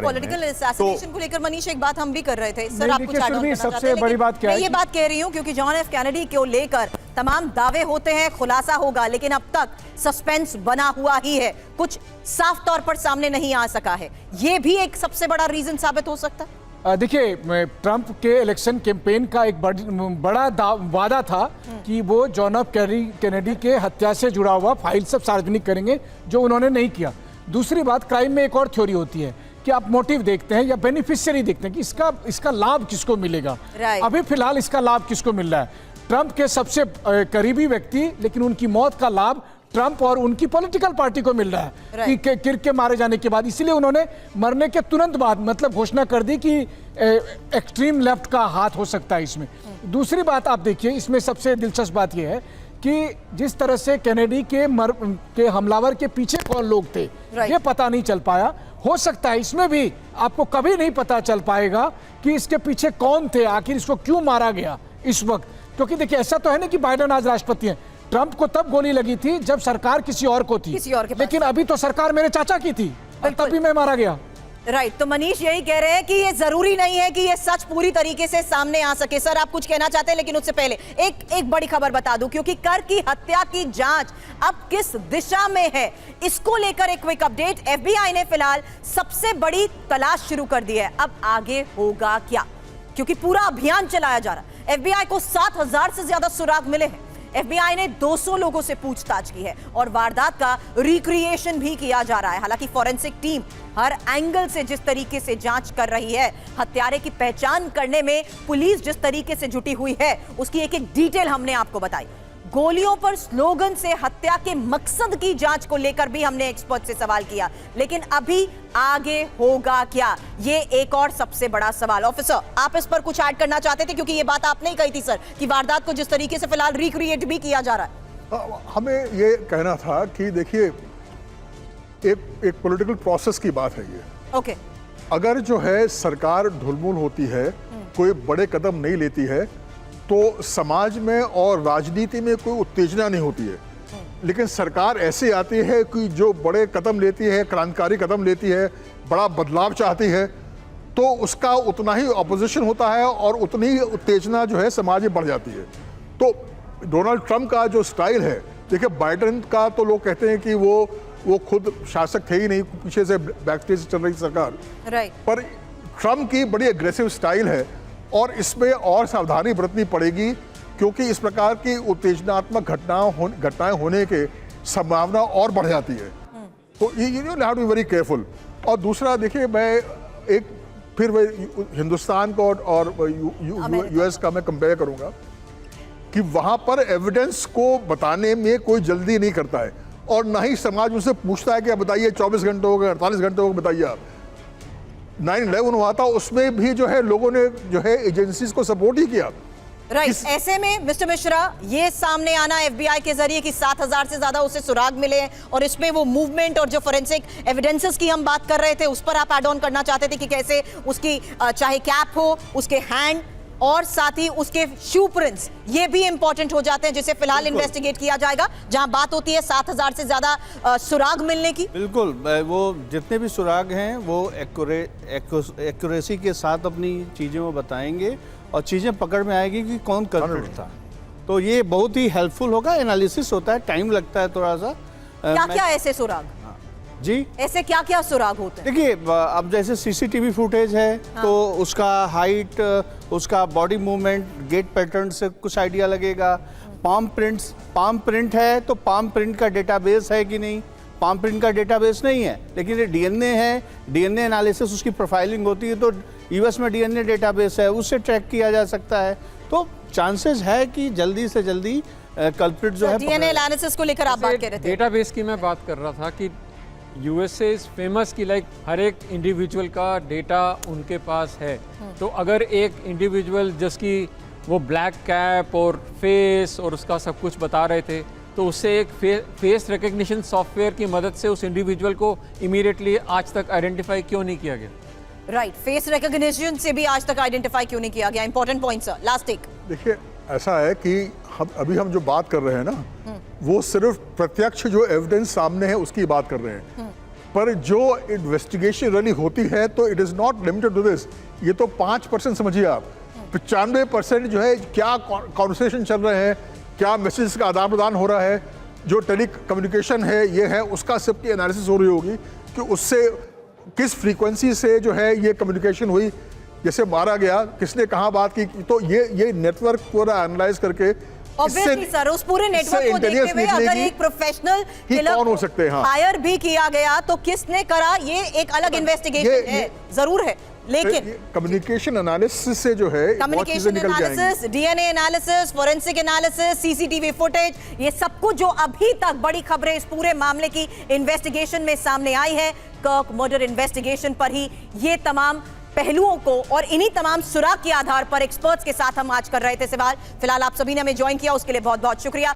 रहे हैं। Political assassination को लेकर मनीष एक बात हम भी कर रहे थे सर, आप कुछ ऐड ऑन करना चाहते सबसे हैं? बड़ी बात क्या है, मैं ये बात कह रही हूँ क्योंकि जॉन एफ कैनेडी को लेकर तमाम दावे होते हैं, खुलासा होगा, लेकिन अब तक सस्पेंस बना हुआ ही है, कुछ साफ तौर पर सामने नहीं आ सका है। ये भी एक सबसे बड़ा रीजन साबित हो सकता है। देखिए, ट्रंप के इलेक्शन कैंपेन का एक बड़ा वादा था कि वो जॉन एफ कैनेडी के हत्या से जुड़ा हुआ फाइल सब सार्वजनिक करेंगे, जो उन्होंने नहीं किया। दूसरी बात, क्राइम में एक और थ्योरी होती है कि आप मोटिव देखते हैं या बेनिफिशियरी देखते हैं कि इसका लाभ किसको मिलेगा। अभी फिलहाल इसका लाभ किसको मिल रहा है? ट्रंप के सबसे करीबी व्यक्ति, लेकिन उनकी मौत का लाभ ट्रंप और उनकी पॉलिटिकल पार्टी को मिल रहा है कि किर्क के मारे जाने के बाद। इसलिए उन्होंने मरने के तुरंत बाद मतलब घोषणा कर दी कि एक्सट्रीम लेफ्ट का हाथ हो सकता है इसमें। दूसरी बात आप देखिए, इसमें सबसे दिलचस्प बात यह है कि जिस तरह से कैनेडी के हमलावर के पीछे कौन लोग थे ये पता नहीं चल पाया। हो सकता है इसमें भी आपको कभी नहीं पता चल पाएगा कि इसके पीछे कौन थे, आखिर इसको क्यों मारा गया इस वक्त। क्योंकि देखिए, ऐसा तो है ना कि बाइडेन आज राष्ट्रपति हैं, ट्रंप को तब गोली लगी थी जब सरकार किसी और को थी, लेकिन अभी तो सरकार मेरे चाचा की थी, तभी मैं मारा गया। राइट, तो मनीष यही कह रहे हैं कि ये जरूरी नहीं है कि ये सच पूरी तरीके से सामने आ सके। सर, आप कुछ कहना चाहते हैं, लेकिन उससे पहले एक बड़ी खबर बता दूं, क्योंकि कर की हत्या की जांच अब किस दिशा में है, इसको लेकर एक क्विक अपडेट। एफबीआई ने फिलहाल सबसे बड़ी तलाश शुरू कर दी है। अब आगे होगा क्या, क्योंकि पूरा अभियान चलाया जा रहा है। एफबीआई को 7,000 से ज्यादा सुराग मिले हैं। एफबीआई ने 200 लोगों से पूछताछ की है और वारदात का रिक्रिएशन भी किया जा रहा है। हालांकि फॉरेंसिक टीम हर एंगल से जिस तरीके से जांच कर रही है, हत्यारे की पहचान करने में पुलिस जिस तरीके से जुटी हुई है, उसकी एक एक डिटेल हमने आपको बताई। गोलियों पर स्लोगन से हत्या के मकसद की जांच को लेकर भी हमने एक्सपर्ट से सवाल किया, लेकिन अभी आगे होगा क्या, ये एक और सबसे बड़ा सवाल। ऑफिसर, आप इस पर कुछ ऐड करना चाहते थे, क्योंकि ये बात आपने ही कही थी सर कि वारदात को जिस तरीके से फिलहाल रिक्रिएट भी किया जा रहा है। हमें ये कहना था कि देखिए, एक पॉलिटिकल प्रोसेस की बात है ये। ओके, अगर जो है सरकार ढुलमुल होती है, कोई बड़े कदम नहीं लेती है, तो समाज में और राजनीति में कोई उत्तेजना नहीं होती है। लेकिन सरकार ऐसे आती है कि जो बड़े कदम लेती है, क्रांतिकारी कदम लेती है, बड़ा बदलाव चाहती है, तो उसका उतना ही ऑपोजिशन होता है और उतनी ही उत्तेजना जो है समाज में बढ़ जाती है। तो डोनाल्ड ट्रंप का जो स्टाइल है, देखिए बाइडेन का तो लोग कहते हैं कि वो खुद शासक थे ही नहीं, पीछे से बैकस्टेज चल रही सरकार, पर ट्रंप की बड़ी एग्रेसिव स्टाइल है और इसमें और सावधानी बरतनी पड़ेगी, क्योंकि इस प्रकार की उत्तेजनात्मक घटनाएं होने के संभावना और बढ़ जाती है। तो you have to be very careful. और दूसरा देखिए, मैं फिर हिंदुस्तान को और यूएस का मैं कंपेयर करूंगा कि वहां पर एविडेंस को बताने में कोई जल्दी नहीं करता है और ना ही समाज उनसे पूछता है कि आप बताइए 24 घंटे हो गए, 48 घंटे हो गए, बताइए आप। 9/11 हुआ था, उसमें भी जो है लोगों ने जो है एजेंसीज को सपोर्ट ही किया। राइट, ऐसे में मिस्टर मिश्रा, ये सामने आना एफबीआई के जरिए कि 7,000 से ज्यादा उसे सुराग मिले हैं और इसमें वो मूवमेंट और जो फोरेंसिक एविडेंसेस की हम बात कर रहे थे, उस पर आप ऐड ऑन करना चाहते थे कि कैसे उसकी चाहे कैप हो, उसके हैंड और साथ ही उसके शू प्रिंट्स, ये भी इंपॉर्टेंट हो जाते हैं, जिसे फिलहाल इन्वेस्टिगेट किया जाएगा, जहां बात होती है 7,000 से ज्यादा सुराग मिलने की। बिल्कुल, वो जितने भी सुराग हैं वो एक्यूरेसी के साथ अपनी चीज़ें वो बताएंगे और चीज़ें पकड़ में आएगी कि कौन कल्प्रिट था। तो ये बहुत ही हेल्पफुल होगा। एनालिसिस होता है, टाइम लगता है थोड़ा सा। क्या क्या ऐसे सुराग जी, ऐसे क्या क्या सुराग होते हैं? देखिए, अब जैसे सीसीटीवी फुटेज है, हाँ, तो उसका हाइट, उसका बॉडी मूवमेंट, गेट पैटर्न से कुछ आइडिया लगेगा। पाम प्रिंट है तो पाम प्रिंट का डेटाबेस है कि नहीं, पाम प्रिंट का डेटाबेस नहीं है, लेकिन ये डीएनए है, डीएनए एनालिसिस, उसकी प्रोफाइलिंग होती है, तो यूएस में डीएनए डेटाबेस है, उससे ट्रैक किया जा सकता है। तो चांसेस है कि जल्दी से जल्दी कल्प्रिट जो है। डीएनए एनालिसिस को लेकर आप बात कर रहे थे। डेटाबेस की मैं बात कर रहा था कि यूएसए इज फेमस कि लाइक हर एक इंडिविजुअल का डेटा उनके पास है। तो अगर एक इंडिविजुअल जिसकी वो ब्लैक कैप और फेस और उसका सब कुछ बता रहे थे, तो उससे एक फेस रिकग्निशन सॉफ्टवेयर की मदद से उस इंडिविजुअल को इमीडिएटली आज तक आइडेंटिफाई क्यों नहीं किया गया? राइट, फेस रिकग्निशन से भी आज तक आइडेंटिफाई क्यों नहीं किया गया? इंपॉर्टेंट पॉइंट सर, लास्ट एक। देखिए, ऐसा है कि हम जो बात कर रहे हैं ना, वो सिर्फ प्रत्यक्ष जो एविडेंस सामने है उसकी बात कर रहे हैं। पर जो इन्वेस्टिगेशन रैली होती है तो it is not limited to this. ये तो 5% समझिए आप, 95% जो है क्या कॉन्वर्सेशन चल रहे हैं, क्या मैसेज का आदान प्रदान हो रहा है, जो टेली कम्युनिकेशन है ये है, उसका सबकी एनालिसिस हो रही होगी कि उससे किस फ्रीक्वेंसी से जो है ये कम्युनिकेशन हुई, जैसे मारा गया, किसने कहाँ बात की। तो ये नेटवर्क पूरा एनालाइज करके ऑब्वियसली सर उस पूरे नेटवर्क को देखते हुए अगर एक प्रोफेशनल कौन हो सकते हैं, हाँ, हायर भी किया गया तो किसने करा ये एक अलग इन्वेस्टिगेशन है, जरूर है। लेकिन कम्युनिकेशन एनालिसिस से जो है communication analysis, DNA analysis, forensic analysis, CCTV footage, ये सब कुछ जो अभी तक बड़ी खबरें इस पूरे मामले की इन्वेस्टिगेशन में सामने आई है, कर्क मर्डर इन्वेस्टिगेशन पर ही ये तमाम पहलुओं को और इन्हीं तमाम सुराग के आधार पर एक्सपर्ट्स के साथ हम आज कर रहे थे सवाल। फिलहाल आप सभी ने हमें ज्वाइन किया, उसके लिए बहुत बहुत शुक्रिया।